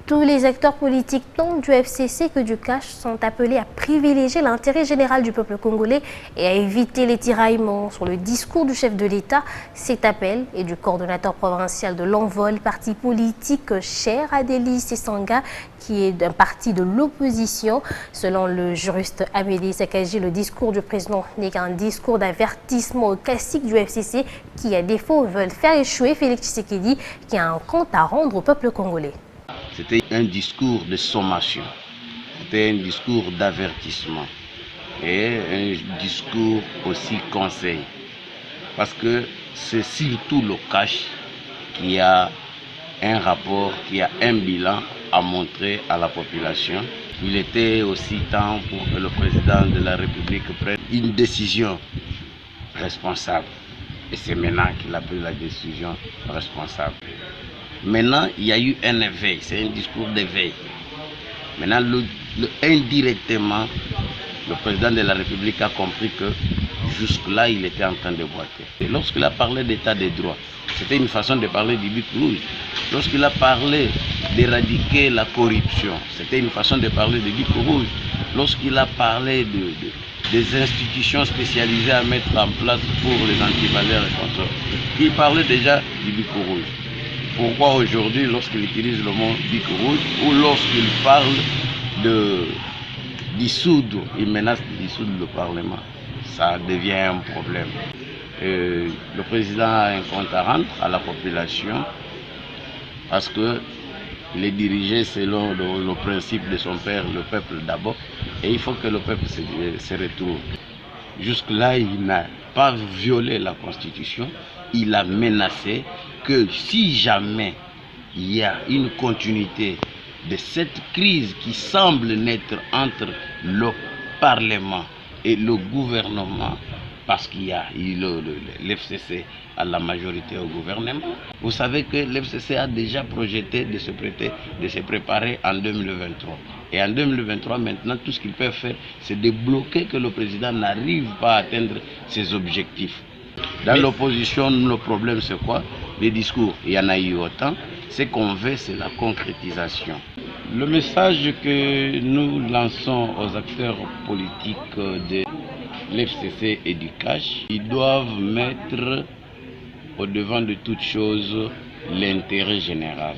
Tous les acteurs politiques, tant du FCC que du CACH, sont appelés à privilégier l'intérêt général du peuple congolais et à éviter les tiraillements sur le discours du chef de l'État. Cet appel est du coordonnateur provincial de l'Envol, parti politique cher à Delis Sanga, qui est d'un parti de l'opposition. Selon le juriste Amélie Sakaji, le discours du président n'est qu'un discours d'avertissement classique du FCC qui, à défaut, veulent faire échouer Félix Tshisekedi, qui a un compte à rendre au peuple congolais. C'était un discours de sommation, c'était un discours d'avertissement et un discours aussi conseil. Parce que c'est surtout le CACH qui a un rapport, qui a un bilan à montrer à la population. Il était aussi temps pour que le président de la République prenne une décision responsable. Et c'est maintenant qu'il a pris la décision responsable. Maintenant, il y a eu un éveil, c'est un discours d'éveil. Maintenant, indirectement, le président de la République a compris que jusque-là, il était en train de boiter. Et lorsqu'il a parlé d'état des droits, c'était une façon de parler du bic rouge. Lorsqu'il a parlé d'éradiquer la corruption, c'était une façon de parler du bic rouge. Lorsqu'il a parlé des institutions spécialisées à mettre en place pour les antivaleurs et consorts, il parlait déjà du bic rouge. Pourquoi aujourd'hui, lorsqu'il utilise le mot bic rouge ou lorsqu'il parle de dissoudre, il menace de dissoudre le Parlement, ça devient un problème. Le président a un compte à rendre à la population parce qu'il est dirigé selon le principe de son père, le peuple d'abord, et il faut que le peuple se retrouve. Jusque-là, il n'a pas violé la Constitution, il a menacé que si jamais il y a une continuité de cette crise qui semble naître entre le Parlement et le gouvernement, parce qu'il y a l'FCC à la majorité au gouvernement. Vous savez que l'FCC a déjà projeté de se préparer en 2023. Et en 2023, maintenant, tout ce qu'ils peuvent faire, c'est de bloquer que le président n'arrive pas à atteindre ses objectifs. Dans l'opposition, le problème, c'est quoi? Les discours, il y en a eu autant. Ce qu'on veut, c'est la concrétisation. Le message que nous lançons aux acteurs politiques de l'FCC et du CACH, ils doivent mettre au devant de toute chose l'intérêt général.